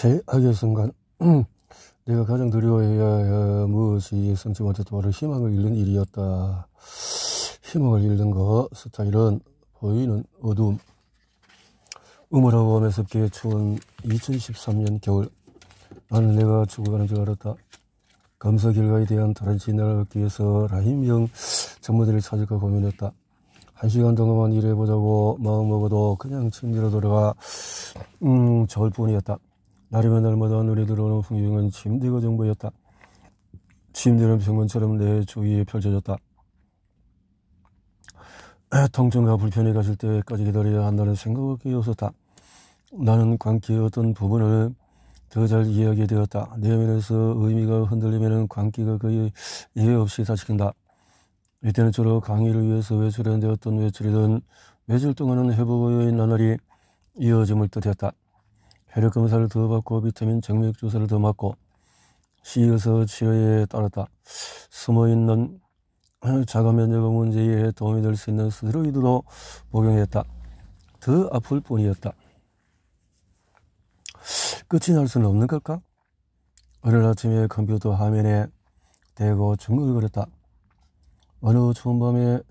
최악의 순간, 내가 가장 두려워해야 무엇이 성취 못했다. 바로 희망을 잃는 일이었다. 희망을 잃는 것, 스타일은 보이는 어두움. 우물하고 매섭게 추운 2013년 겨울, 나는 내가 죽어가는 줄 알았다. 검사 결과에 대한 다른 진단을 얻기 위해서 라임병 전문의를 찾을까 고민했다. 1시간 동안만 일해보자고 마음먹어도 그냥 침대로 돌아가 좋을 뿐이었다. 날이면 날마다 눈에 들어오는 풍경은 침대가 전부였다. 침대는 병원처럼 내 주위에 펼쳐졌다. 통증과 불편이 가실 때까지 기다려야 한다는 생각밖에 없었다. 나는 광기의 어떤 부분을 더 잘 이해하게 되었다. 내 면에서 의미가 흔들리면 광기가 거의 예외 없이 다치킨다. 이때는 주로 강의를 위해서 외출했는데 어떤 외출이든 며칠 동안은 회복의 나날이 이어짐을 뜻했다. 혈액 검사를 더 받고 비타민 정맥 주사를 더 맞고 시에서 치료에 따랐다. 숨어있는 자가 면역 문제에 도움이 될 수 있는 스테로이드도 복용했다. 더 아플 뿐이었다. 끝이 날 수는 없는 걸까? 오늘 아침에 컴퓨터 화면에 대고 중얼거렸다. 어느 추운 밤에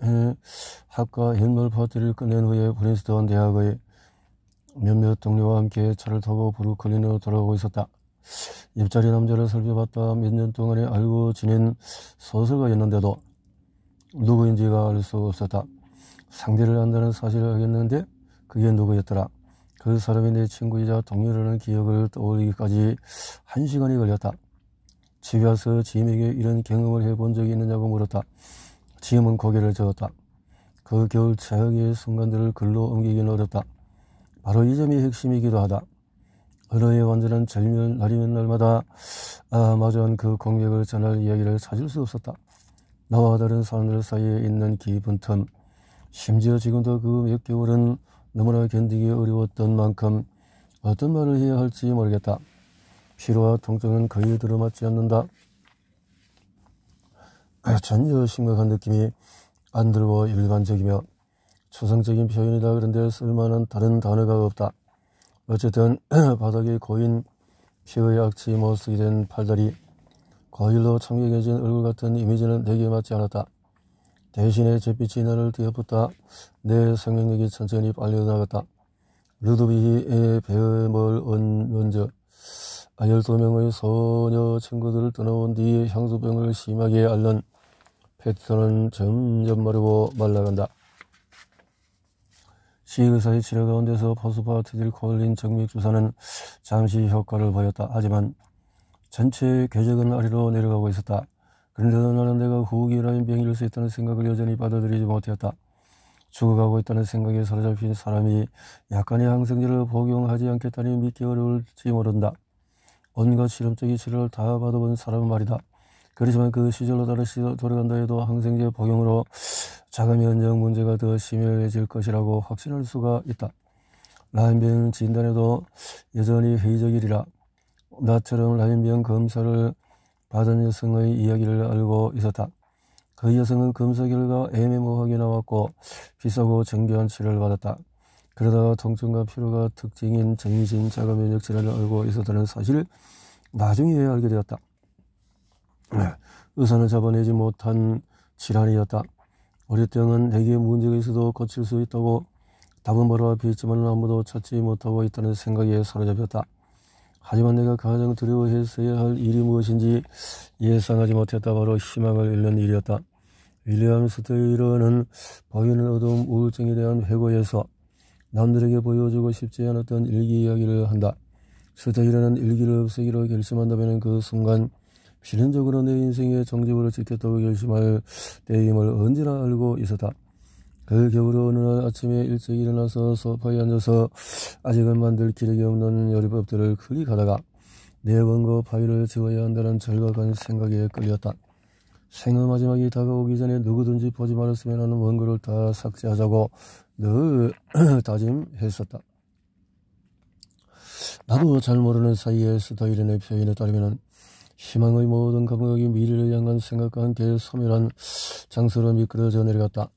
학과 연말 파티를 끝낸 후에 프린스턴 대학의 몇몇 동료와 함께 차를 타고 브루클린으로 돌아오고 있었다. 옆자리 남자를 살펴봤다. 몇 년 동안에 알고 지낸 소설가였는데도 누구인지가 알 수 없었다. 상대를 안다는 사실을 알겠는데 그게 누구였더라. 그 사람이 내 친구이자 동료라는 기억을 떠올리기까지 1시간이 걸렸다. 집에 와서 짐에게 이런 경험을 해본 적이 있느냐고 물었다. 짐은 고개를 저었다. 그 겨울 최악의 순간들을 글로 옮기기는 어렵다. 바로 이 점이 핵심이기도 하다. 언어의 완전한 절멸, 날이면 날마다 마주한 그 공백을 전할 이야기를 찾을 수 없었다. 나와 다른 사람들 사이에 있는 깊은 틈, 심지어 지금도 그 몇 개월은 너무나 견디기 어려웠던 만큼 어떤 말을 해야 할지 모르겠다. 피로와 통증은 거의 들어맞지 않는다. 전혀 심각한 느낌이 안 들고 일반적이며 초성적인 표현이다. 그런데 쓸만한 다른 단어가 없다. 어쨌든 바닥에 고인 피의 악취 못쓰게 된 팔다리, 거일로 청백해진 얼굴 같은 이미지는 내게 맞지 않았다. 대신에 잿빛이 나를 뒤엎었다. 내 생명력이 천천히 빨려나갔다. 루드비히의 뱀을 먼저 12명의 소녀 친구들을 떠나온 뒤 향수병을 심하게 앓는 패턴은 점점 마르고 말라간다. 시의사의 치료 가운데서 포스파티딜콜린 정맥주사는 잠시 효과를 보였다. 하지만 전체 궤적은 아래로 내려가고 있었다. 그런데도 나는 내가 후기 라임병일 수 있다는 생각을 여전히 받아들이지 못했다. 죽어가고 있다는 생각에 사로잡힌 사람이 약간의 항생제를 복용하지 않겠다니 믿기 어려울지 모른다. 온갖 실험적인 치료를 다 받아본 사람은 말이다. 그렇지만 그 시절로 다시 돌아간다 해도 항생제 복용으로 자가면역 문제가 더 심해질 것이라고 확신할 수가 있다. 라임병 진단에도 여전히 회의적이리라. 나처럼 라임병 검사를 받은 여성의 이야기를 알고 있었다. 그 여성은 검사 결과 애매모호하게 나왔고 비싸고 정교한 치료를 받았다. 그러다가 통증과 피로가 특징인 정신 자가면역 질환을 앓고 있었다는 사실을 나중에 알게 되었다. 의사는 잡아내지 못한 질환이었다. 어릴 때는 내게 문제가 있어도 고칠 수 있다고 답은 바로 앞에 있지만 아무도 찾지 못하고 있다는 생각에 사로잡혔다. 하지만 내가 가장 두려워했어야 할 일이 무엇인지 예상하지 못했다. 바로 희망을 잃는 일이었다. 윌리엄 스테이러는 보이는 어두움 우울증에 대한 회고에서 남들에게 보여주고 싶지 않았던 일기 이야기를 한다. 스테이러는 일기를 없애기로 결심한다면 그 순간 필연적으로 내 인생의 정직으로 지켰다고 결심할 때임을 언제나 알고 있었다. 그 겨울 어느 날 아침에 일찍 일어나서 소파에 앉아서 아직은 만들 기력이 없는 요리법들을 클릭하다가 내 원고 파일을 지워야 한다는 절박한 생각에 끌렸다. 생의 마지막이 다가오기 전에 누구든지 보지 말았으면 하는 원고를 다 삭제하자고 늘 다짐했었다. 나도 잘 모르는 사이에 스타일의 표현에 따르면 희망의 모든 감각이 미래를 향한 생각과 함께 소멸한 장소로 미끄러져 내려갔다.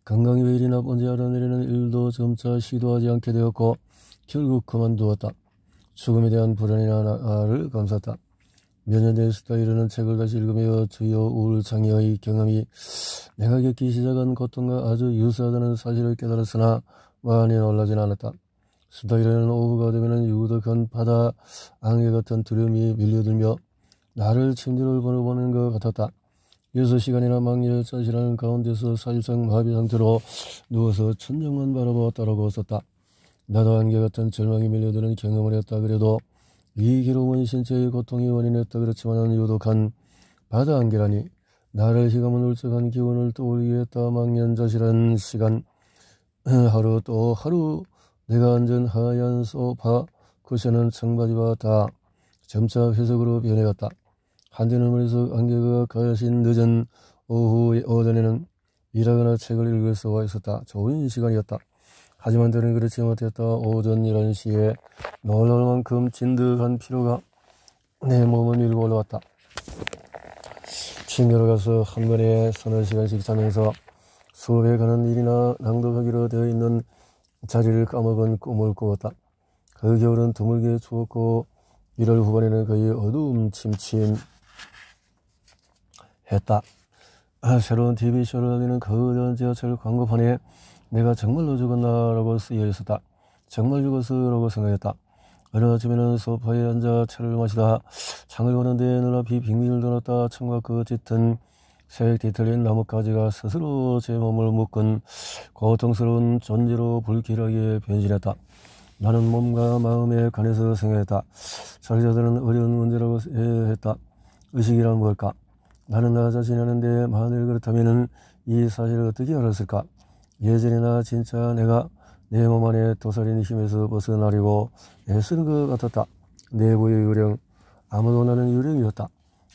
건강이 왜 이리 나쁜지 알아내리는 일도 점차 시도하지 않게 되었고 결국 그만두었다. 죽음에 대한 불안이나 나를 감쌌다. 몇 년 된 수다 이르는 책을 다시 읽으며 주여 우울장애의 경험이 내가 겪기 시작한 고통과 아주 유사하다는 사실을 깨달았으나 많이 놀라진 않았다. 수다 이르는 오후가 되면 유독한 바다 안개 같은 두려움이 밀려들며 나를 침대로 보내보는 것 같았다. 6시간이나 망려자실하는 가운데서 사실상 마비 상태로 누워서 천장만 바라보았다라고 썼다. 나도 안개 같은 절망이 밀려드는 경험을 했다. 그래도 이 괴로움은 신체의 고통이 원인이었다. 그렇지만 유독한 바다 안개라니 나를 휘감은 울적한 기운을 떠올리게 했다. 망연자실한 시간 하루 또 하루 내가 앉은 하얀 소파 쿠션은 청바지와 다 점차 회색으로 변해갔다. 한때는 머릿속 안개가 가신 늦은 오전에는 일하거나 책을 읽을 수가 있었다. 좋은 시간이었다. 하지만 때는 그렇지 못했다. 오전 11시에 놀랄 만큼 진득한 피로가 내 몸을 밀고 올라왔다. 침대로 가서 한 번에 서너 시간씩 자면서 수업에 가는 일이나 낭독하기로 되어 있는 자리를 까먹은 꿈을 꾸었다. 그 겨울은 드물게 추웠고 1월 후반에는 거의 어두움 침침했다. 새로운 TV쇼를 알리는 거대한 지하철 광고판에 내가 정말로 죽었나라고 쓰여 있었다. 정말 죽었어라고 생각했다. 어느 아침에는 소파에 앉아 차를 마시다 창을 보는데 눈앞이 빙빙을 돌았다. 창과 그 짙은 색 뒤틀린 나뭇가지가 스스로 제 몸을 묶은 고통스러운 존재로 불길하게 변신했다. 나는 몸과 마음에 관해서 생각했다. 자기자들은 어려운 문제라고 했다. 의식이란 뭘까? 나는 나 자신이 아는데 만일 그렇다면 이 사실을 어떻게 알았을까? 예전에나 진짜 내가 내 몸 안에 도사리는 힘에서 벗어나려고 애쓰는 것 같았다. 내부의 유령, 아무도 나는 유령이었다.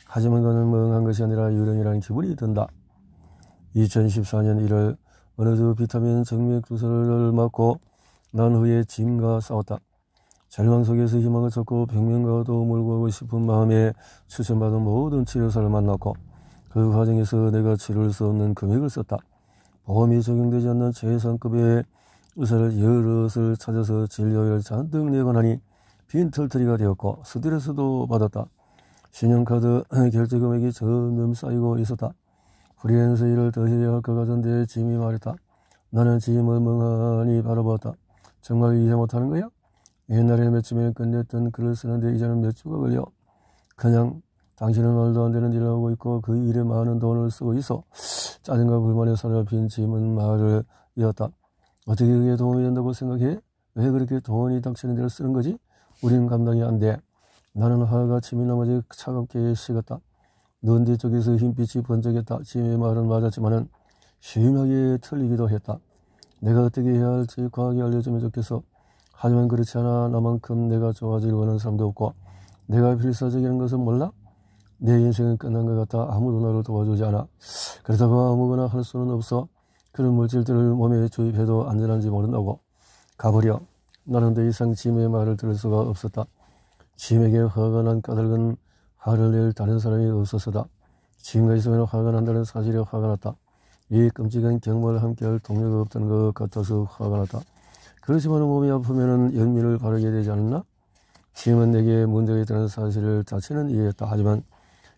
하지만 그는 멍한 것이 아니라 유령이라는 기분이 든다. 2014년 1월 어느 주 비타민 정맥 주사를 맞고 난 후에 짐과 싸웠다. 절망 속에서 희망을 찾고 병명과 도움을 구하고 싶은 마음에 추천받은 모든 치료사를 만났고 그 과정에서 내가 치료할 수 없는 금액을 썼다. 보험이 적용되지 않는 최상급의 의사를 여럿을 찾아서 진료비를 잔뜩 내고 나니 빈털터리가 되었고 스트레스도 받았다. 신용카드 결제 금액이 점점 쌓이고 있었다. 프리랜서 일을 더 해야 할 것 같은데 짐이 말했다. 나는 짐을 멍하니 바라보았다. 정말 이해 못하는 거야? 옛날에는 몇 주면 끝냈던 글을 쓰는데 이제는 몇 주가 걸려. 그냥 당신은 말도 안 되는 일을 하고 있고 그 일에 많은 돈을 쓰고 있어. 짜증과 불만에 사로잡힌 짐은 말을 이었다. 어떻게 그게 도움이 된다고 생각해? 왜 그렇게 돈이 닥치는 대로 쓰는 거지? 우리는 감당이 안 돼. 나는 화가 침이 나머지 차갑게 식었다. 눈 뒤쪽에서 흰빛이 번쩍였다. 짐의 말은 맞았지만은 심하게 틀리기도 했다. 내가 어떻게 해야 할지 과하게 알려주면 좋겠어. 하지만 그렇지 않아. 나만큼 내가 좋아지려고 하는 사람도 없고 내가 필사적인 것은 몰라? 내 인생은 끝난 것 같아. 아무도 나를 도와주지 않아. 그렇다고 아무거나 할 수는 없어. 그런 물질들을 몸에 주입해도 안전한지 모른다고. 가버려. 나는 더 이상 짐의 말을 들을 수가 없었다. 짐에게 화가 난 까닭은 화를 낼 다른 사람이 없었다. 짐과 있으면 화가 난다는 사실에 화가 났다. 이 끔찍한 경험을 함께할 동료가 없다는 것 같아서 화가 났다. 그렇지만 몸이 아프면 연민을 바르게 되지 않았나? 짐은 내게 문제가 있다는 사실을 자체는 이해했다. 하지만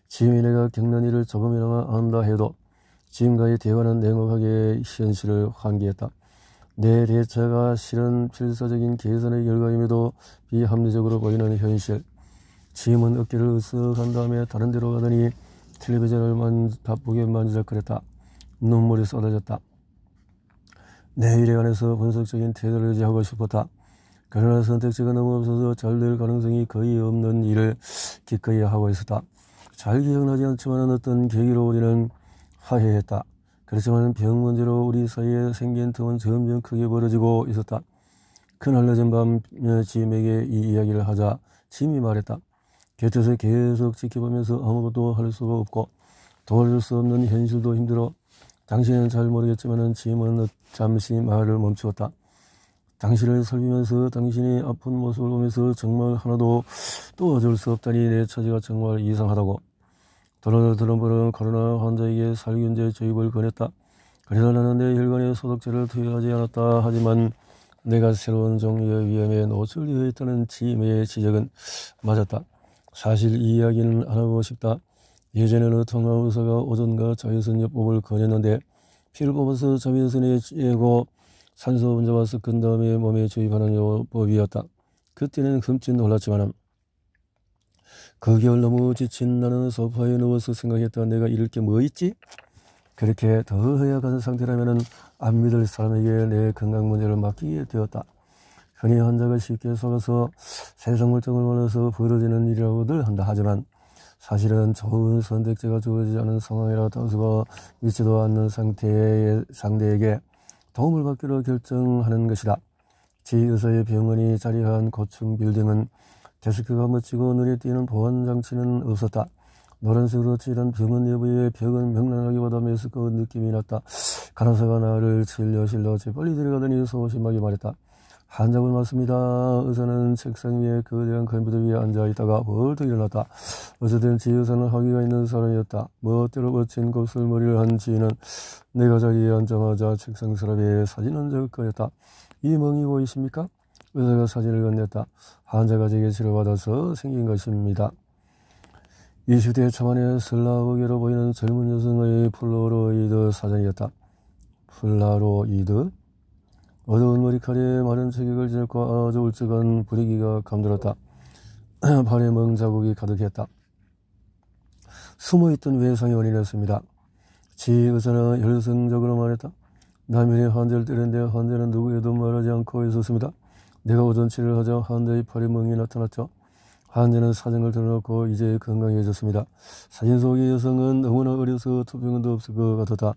짐이 내가 겪는 일을 조금이나마 안다 해도 짐과의 대화는 냉혹하게 현실을 환기했다. 내 대처가 실은 필사적인 계산의 결과임에도 비합리적으로 보이는 현실. 짐은 어깨를 으쓱한 다음에 다른 데로 가더니 텔레비전을 바쁘게 만지작거렸다. 눈물이 쏟아졌다. 내 일에 관해서 분석적인 태도를 유지하고 싶었다. 그러나 선택지가 너무 없어서 잘 될 가능성이 거의 없는 일을 기꺼이 하고 있었다. 잘 기억나지 않지만 어떤 계기로 우리는 화해했다. 그렇지만 병 문제로 우리 사이에 생긴 틈은 점점 크게 벌어지고 있었다. 그날 늦은 밤 짐에게 이 이야기를 하자 짐이 말했다. 곁에서 계속 지켜보면서 아무것도 할 수가 없고 도와줄 수 없는 현실도 힘들어. 당신은 잘 모르겠지만 짐은 잠시 말을 멈추었다. 당신을 살피면서 당신이 아픈 모습을 보면서 정말 하나도 도와줄 수 없다니 내 처지가 정말 이상하다고. 도널드 트럼프는 코로나 환자에게 살균제 주입을 권했다. 그래서 나는 내 혈관에 소독제를 투여하지 않았다. 하지만 내가 새로운 종류의 위험에 노출되어 있다는 지메의 지적은 맞았다. 사실 이 이야기는 안 하고 싶다. 예전에는 통합 의사가 오존과 자외선 요법을 권했는데 피를 뽑아서 자외선에 쬐고 산소 분자와 섞은 다음에 몸에 주입하는 요법이었다. 그때는 흠칫 놀랐지만 그 겨울 너무 지친 나는 소파에 누워서 생각했다. 내가 잃을 게 뭐 있지? 그렇게 더 허약한 상태라면 안 믿을 사람에게 내 건강 문제를 맡기게 되었다. 흔히 환자가 쉽게 속아서 세상 물정을 몰라서 벌어지는 일이라고들 한다. 하지만 사실은 좋은 선택지가 주어지지 않은 상황이라 다수가 믿지도 않는 상대에게 도움을 받기로 결정하는 것이다. 지의사의 병원이 자리한 고층 빌딩은 데스크가 멋지고 눈에 띄는 보안장치는 없었다. 노란색으로 칠한 병원 내부의 벽은 명랑하기보다 메스꺼운 느낌이 났다. 간호사가 나를 실려 재빨리 들어가더니 소심하게 말했다. 환자분 맞습니다. 의사는 책상 위에 거대한 컴퓨터 위에 앉아있다가 벌떡 일어났다. 어쨌든 지의사는 학위가 있는 사람이었다. 멋대로 멋진 곱슬머리를 한 지인은 내가 자리에 앉자마자 책상 서랍에 사진을 적거렸다. 이 멍이 보이십니까? 의사가 사진을 건넸다. 환자가 제게 치료받아서 생긴 것입니다. 20대 초반의 슬라브계로 보이는 젊은 여성의 폴라로이드 사진이었다. 폴라로이드? 어두운 머리칼에 마른 체격을 지녔고 아주 울적한 분위기가 감돌았다. 발에 멍 자국이 가득했다. 숨어있던 외상의 원인이었습니다. 지 의사는 열성적으로 말했다. 남편이 환자를 때렸는데 환자는 누구에도 말하지 않고 있었습니다. 내가 오전 치료를 하자 환자의 팔에 멍이 나타났죠. 환자는 사정을 털어놓고 이제 건강해졌습니다. 사진 속의 여성은 너무나 어려서 투병도 없을 것 같았다.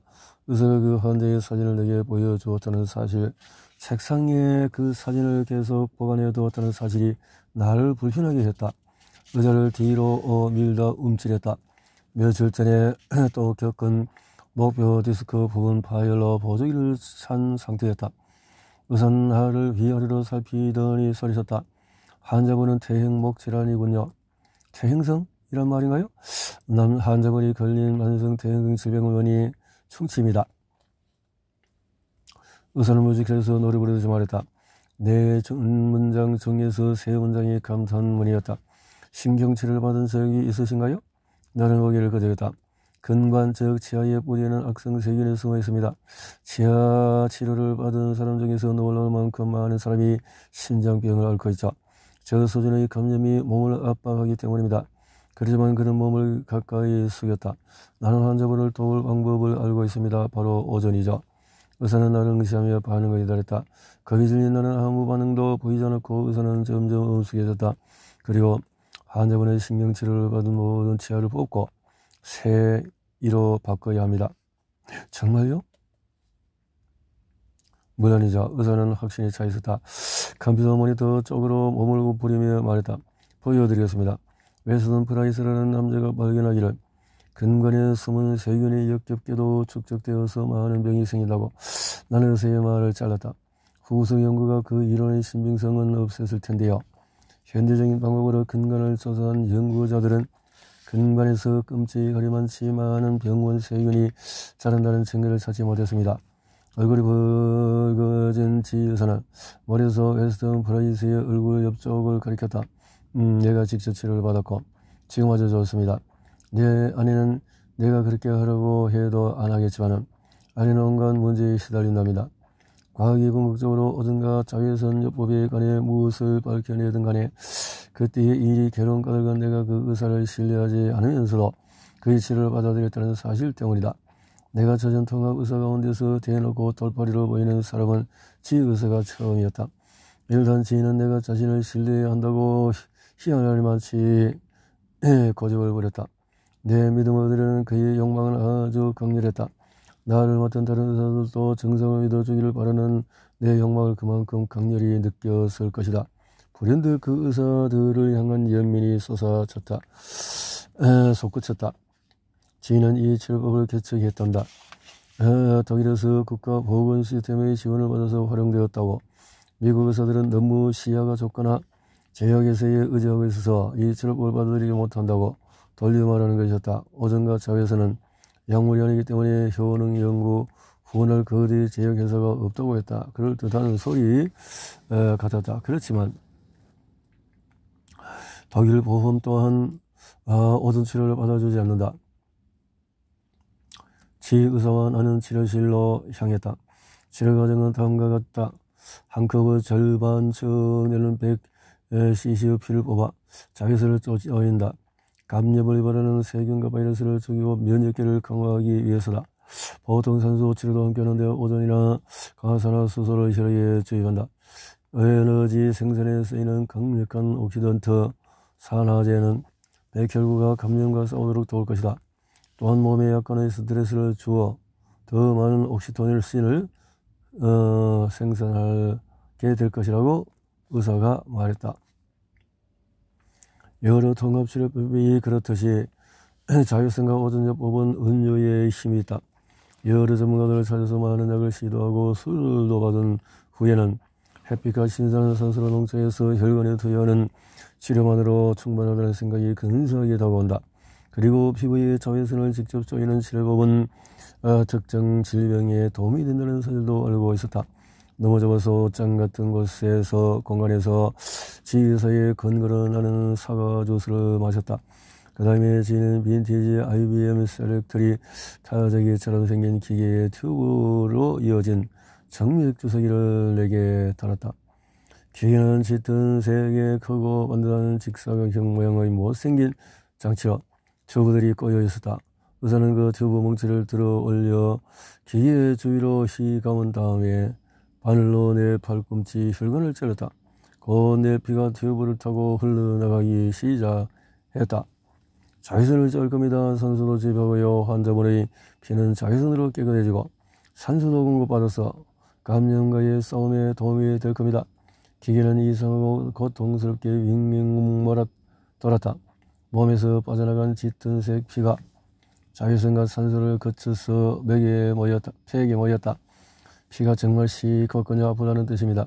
의사가 그 환자의 사진을 내게 보여주었다는 사실, 책상에 그 사진을 계속 보관해 두었다는 사실이 나를 불편하게 했다. 의자를 뒤로 밀다 움찔했다. 며칠 전에 또 겪은 목표 디스크 부분 파열로 보조기를 찬 상태였다. 의사는 나를 위아래로 살피더니 소리쳤다. 환자분은 퇴행목 질환이군요. 퇴행성? 이란 말인가요? 환자분이 걸린 만성 퇴행성 질병을 보니 충치입니다. 의사는 무직해서 노래 부르듯이 말했다. 내 문장 중에서 세 문장이 감탄문이었다. 신경치료를 받은 적이 있으신가요? 나는 고개를 끄덕였다. 근관 즉 치아의 뿌리에는 악성 세균이 숨어 있습니다. 치아 치료를 받은 사람 중에서 놀라울 만큼 많은 사람이 심장병을 앓고 있죠. 저 수준의 감염이 몸을 압박하기 때문입니다. 그렇지만 그는 몸을 가까이 숙였다. 나는 환자분을 도울 방법을 알고 있습니다. 바로 오전이죠. 의사는 나를 응시하며 반응을 기다렸다. 겁이 질린 나는 아무 반응도 보이지 않았고 의사는 점점 엄숙해졌다. 그리고 환자분의 신경치료를 받은 모든 치아를 뽑고 새 이로 바꿔야 합니다. 정말요? 물론이죠. 의사는 확신이 차 있었다. 컴퓨터 모니터 쪽으로 몸을 구부리며 말했다. 보여드리겠습니다. 웨스턴 프라이스라는 남자가 발견하기를 근관에 숨은 세균이 역겹게도 축적되어서 많은 병이 생긴다고. 나는 의사의 말을 잘랐다. 후속 연구가 그 이론의 신빙성은 없었을 텐데요. 현대적인 방법으로 근관을 조사한 연구자들은 근관에서 끔찍하리만치 많은 병원 세균이 자란다는 증거를 찾지 못했습니다. 얼굴이 붉어진 지 의사는 머리에서 웨스턴 프라이스의 얼굴 옆쪽을 가리켰다. 내가 직접 치료를 받았고 지금 아주 좋습니다. 내 아내는 내가 그렇게 하려고 해도 안 하겠지만 아내는 온갖 문제에 시달린답니다. 과학이 궁극적으로 오전과 자외선 요법에 관해 무엇을 밝혀내든 간에 그때의 일이 괴로운 까닭은 내가 그 의사를 신뢰하지 않으면서도 그의 치료를 받아들였다는 사실 때문이다. 내가 저전통합 의사 가운데서 대놓고 돌팔이로 보이는 사람은 지 의사가 처음이었다. 일단 지인은 내가 자신을 신뢰해야 한다고 희한하리만치 고집을 부렸다. 내 믿음을 얻으려는 그의 욕망은 아주 강렬했다. 나를 맡은 다른 의사들도 정성을 믿어주기를 바라는 내 욕망을 그만큼 강렬히 느꼈을 것이다. 불현듯 그 의사들을 향한 연민이 솟아쳤다. 솟구쳤다. 지인은 이 치료법을 개척했단다. 독일에서 국가보건 시스템의 지원을 받아서 활용되었다고. 미국 의사들은 너무 시야가 좁거나 제약에서에 의지하고 있어서 이 치료법을 받아들이지 못한다고 돌려 말하는 것이었다. 오전과 자외선은 약물이 아니기 때문에 효능 연구 후원할 거대 제약 회사가 없다고 했다. 그럴듯한 소리 같았다. 그렇지만 독일 보험 또한 오전 치료를 받아주지 않는다. 지 의사와 나는 치료실로 향했다. 치료 과정은 다음과 같다. 한 컵의 절반쯤 되는 100cc의 피를 뽑아 자외선을 쫓아낸다. 감염을 유발하는 세균과 바이러스를 죽이고 면역계를 강화하기 위해서다. 보통 산소 치료도 함께하는데 오존이나 가산화수소를 혈액에 주입한다. 에너지 생산에 쓰이는 강력한 옥시던트 산화제는 백혈구가 감염과 싸우도록 도울 것이다. 또한 몸에 약간의 스트레스를 주어 더 많은 옥시토신을 생산하게 될 것이라고 의사가 말했다. 여러 통합치료법이 그렇듯이 자율성과 오존요법은 은유의 힘이 있다. 여러 전문가들을 찾아서 많은 약을 시도하고 수술도 받은 후에는 햇빛과 신선한 산소를 농축해서 혈관에 투여하는 치료만으로 충분하다는 생각이 근사하게 다가온다. 그리고 피부에 자외선을 직접 쪼이는 치료법은 특정 질병에 도움이 된다는 사실도 알고 있었다. 넘어져서 옷장 같은 공간에서 지휘사의 건거를 나는 사과 주스를 마셨다. 그 다음에 지는 빈티지 IBM 셀렉트리 타자기처럼 생긴 기계의 튜브로 이어진 정밀 주사기를 내게 달았다. 기계는 짙은 색에 크고 반듯한 직사각형 모양의 못생긴 장치로 튜브들이 꼬여 있었다. 의사는 그 튜브 뭉치를 들어 올려 기계의 주위로 휘감은 다음에 바늘로 내 팔꿈치 혈관을 찔렀다. 곧 내 피가 튜브를 타고 흘러나가기 시작했다. 자외선을 짤 겁니다. 산소도 집하고요. 환자분의 피는 자외선으로 깨끗해지고 산소도 공급받아서 감염과의 싸움에 도움이 될 겁니다. 기계는 이상하고 고통스럽게 윙윙 돌았다. 몸에서 빠져나간 짙은색 피가 자외선과 산소를 거쳐서 폐에 모였다. 피가 정말 시커거냐 아프다는 뜻입니다.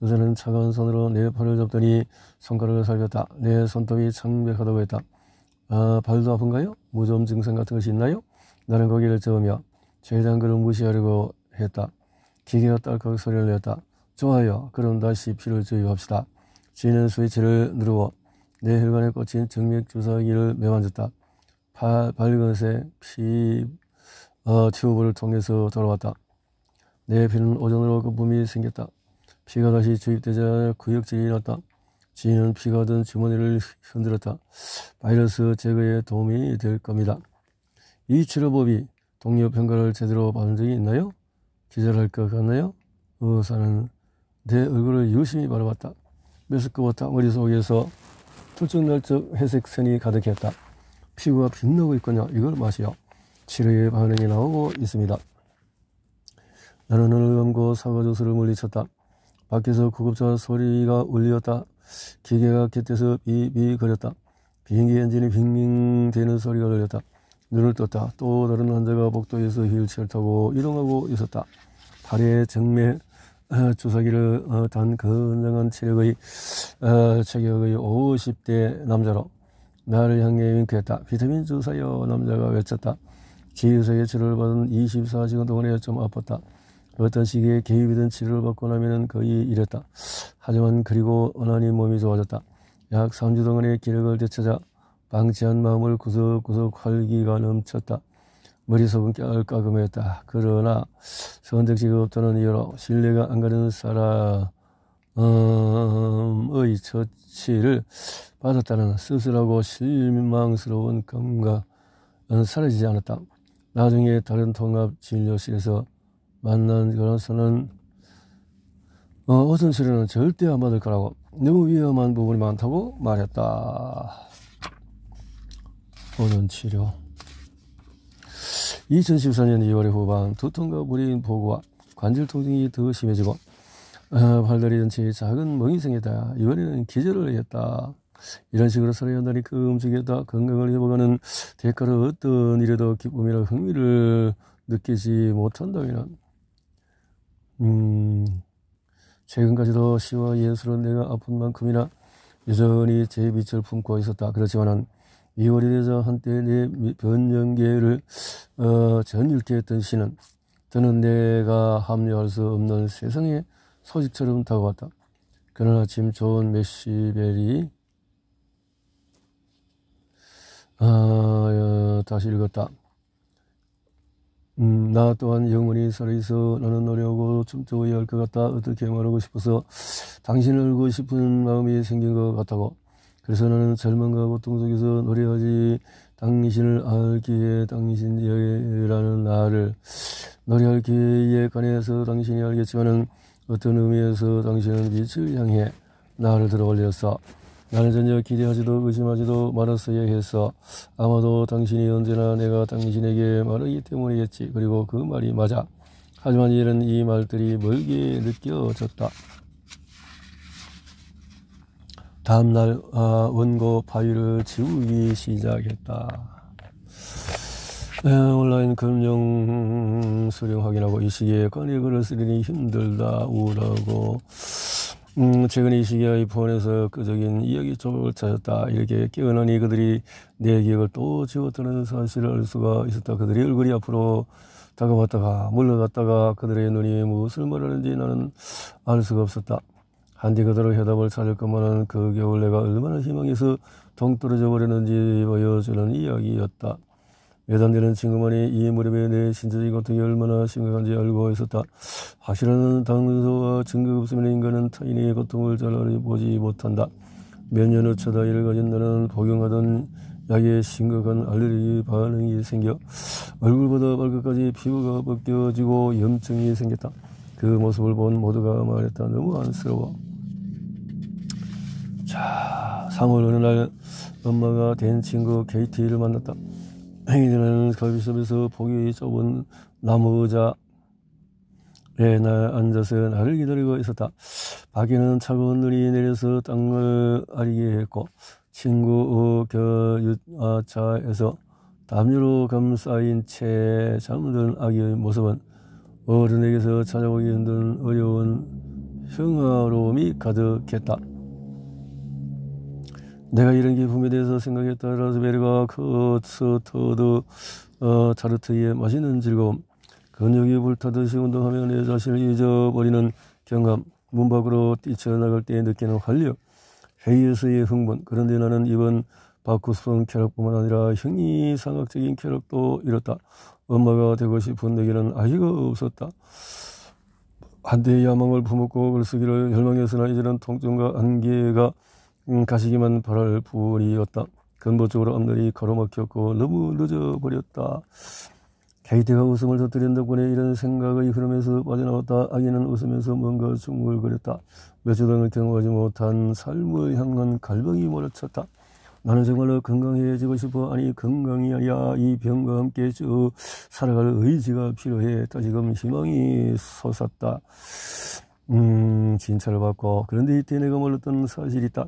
의사는 차가운 손으로 내 팔을 잡더니 손가락을 살폈다. 내 손톱이 창백하다고 했다. 발도 아픈가요? 무좀 증상 같은 것이 있나요? 나는 고개를 저으며 최대한 그를 무시하려고 했다. 기계가 딸깍 소리를 냈다. 좋아요. 그럼 다시 피를 주입합시다. 쥐는 스위치를 누르고 내 혈관에 꽂힌 정맥 주사기를 매만졌다. 밝은색 튜브를 통해서 돌아왔다. 내 피는 오존으로 거품이 생겼다. 피가 다시 주입되자 구역질이 났다. 쥐는 피가 든 주머니를 흔들었다. 바이러스 제거에 도움이 될 겁니다. 이 치료법이 동료 평가를 제대로 받은 적이 있나요? 기절할 것 같나요? 의사는 내 얼굴을 유심히 바라봤다. 메스꺼웠다. 머릿속에서 들쭉날쭉 회색 선이 가득했다. 피부가 빛나고 있군요. 이걸 마시오. 치료의 반응이 나오고 있습니다. 나는 눈을 감고 사과주스를 물리쳤다. 밖에서 구급차 소리가 울렸다. 기계가 곁에서 비비거렸다. 비행기 엔진이 빙빙 대는 소리가 들렸다. 눈을 떴다. 또 다른 환자가 복도에서 휠체어를 타고 이동하고 있었다. 팔에 정맥 주사기를 단 건장한 체격의 50대 남자로 나를 향해 윙크했다. 비타민 주사요. 남자가 외쳤다. 지휘사의 치료를 받은 24시간 동안에 좀 아팠다. 어떤 시기에 개입이든 치료를 받고 나면 거의 이랬다. 하지만 그리고 어난히 몸이 좋아졌다. 약 3주 동안의 기력을 되찾아 방치한 마음을 구석구석 활기가 넘쳤다. 머릿속은 깔끔했다. 그러나 선택지가 없다는 이유로 신뢰가 안 가는 사람의 처치를 받았다는 쓸쓸하고 실망스러운 감각은 사라지지 않았다. 나중에 다른 통합진료실에서 만난 그런서는 오전 치료는 절대 안 받을 거라고 너무 위험한 부분이 많다고 말했다. 오전 치료 2014년 2월 후반 두통과 무리인 보고와 관절 통증이 더 심해지고 팔다리 전체에 작은 멍이 생겼다. 이번에는 기절을 했다. 이런 식으로 살아야 한다니 끔찍했다. 건강을 회복하는 대가로 어떤 일에도 기쁨이나 흥미를 느끼지 못한다면 최근까지도 시와 예술은 내가 아픈 만큼이나 여전히 제 빛을 품고 있었다. 그렇지만은 2월이 되자 한때 내 변연계를 전율케 했던 시는 저는 내가 합류할 수 없는 세상의 소식처럼 다가왔다. 그날 아침 존 메시벨이 다시 읽었다. 나 또한 영원히 살아있어 나는 노래하고 춤추어야 할 것 같다. 어떻게 말하고 싶어서 당신을 알고 싶은 마음이 생긴 것 같다고. 그래서 나는 절망과 고통 속에서 노래하지. 당신을 알기에 당신이라는 나를 노래할 기회에 관해서 당신이 알겠지만은 어떤 의미에서 당신은 빛을 향해 나를 들어 올렸어. 나는 전혀 기대하지도 의심하지도 말았어야 했어. 아마도 당신이 언제나 내가 당신에게 말하기 때문이겠지. 그리고 그 말이 맞아. 하지만 이런 이 말들이 멀게 느껴졌다. 다음날 원고 파일을 지우기 시작했다. 온라인 금융 수령 확인하고 이 시기에 건의 글을 쓰려니 힘들다. 우울하고 최근 이 시기에 아이폰에서 끄적인 이야기조를 찾았다. 이렇게 깨어나니 그들이 내 기억을 또 지웠다는 사실을 알 수가 있었다. 그들의 얼굴이 앞으로 다가왔다가 물러갔다가 그들의 눈이 무엇을 말하는지 나는 알 수가 없었다. 한디 그대로 해답을 찾을 것만은 그 겨울 내가 얼마나 희망에서 동떨어져 버렸는지 보여주는 이야기였다. 외단되는 친구만이 이 무렵에 내 신체적인 고통이 얼마나 심각한지 알고 있었다. 확실한 단서와 증거가 없으면 인간은 타인의 고통을 잘 알아보지 못한다. 몇 년 후 처다이를 가진 나는 복용하던 약에 심각한 알레르기 반응이 생겨 얼굴보다 발끝까지 피부가 벗겨지고 염증이 생겼다. 그 모습을 본 모두가 말했다. 너무 안쓰러워. 자, 3월 어느 날 엄마가 된 친구 KT를 만났다. 행인이는 커피숍에서 보기 좁은 나무 의자에 앉아서 나를 기다리고 있었다. 밖에는 차가운 눈이 내려서 땅을 아리게 했고 친구 곁유아차에서 담요로 감싸인 채 잠든 아기의 모습은 어른에게서 찾아보기 힘든 어려운 평화로움이 가득했다. 내가 이런 기품에 대해서 생각했다. 라즈베리가 커스터드 타르트의 맛있는 즐거움, 근육이 불타듯이 운동하며 내 자신을 잊어버리는 경감, 문 밖으로 뛰쳐나갈 때 느끼는 활력, 회의에서의 흥분. 그런데 나는 이번 받고 싶은 쾌락뿐만 아니라 형이상학적인 쾌락도 잃었다. 엄마가 되고 싶은 내게는 아이가 없었다. 한때의 야망을 품었고 글쓰기를 혈망했으나 이제는 통증과 안개가 가시기만 바랄 뿐이었다. 근본적으로 앞날이 가로막혔고 너무 늦어버렸다. 케이티가 웃음을 터뜨린 덕분에 이런 생각의 흐름에서 빠져나왔다. 아기는 웃으면서 뭔가 중얼거렸다. 몇 주 동안 경험하지 못한 삶을 향한 갈망이 몰아쳤다. 나는 정말로 건강해지고 싶어. 아니 건강이 아니라 이 병과 함께 쭉 살아갈 의지가 필요해. 다시금 희망이 솟았다. 진찰을 받고 그런데 이때 내가 몰랐던 사실이 있다.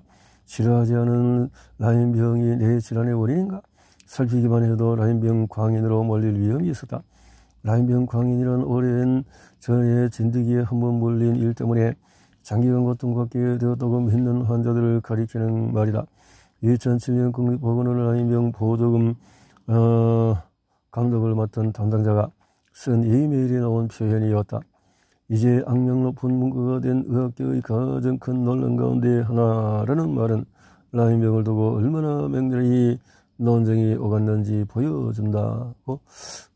치료하지 않은 라인병이 내 질환의 원인인가? 살피기만 해도 라인병 광인으로 몰릴 위험이 있었다. 라인병 광인이란 오랜 전에 진드기에 한번 몰린 일 때문에 장기간 고통받게 되었다고 믿는 환자들을 가리키는 말이다. 2007년 국립보건원 라인병 보조금 감독을 맡은 담당자가 쓴 이메일에 나온 표현이었다. 이제 악명 높은 문구가 된 의학계의 가장 큰 논란 가운데 하나라는 말은 라인병을 두고 얼마나 맹렬히 논쟁이 오갔는지 보여준다고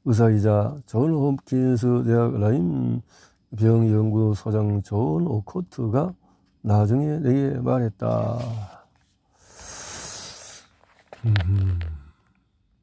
의사이자 존 홉킨스 대학 라인병 연구소장 존 오코트가 나중에 내게 말했다.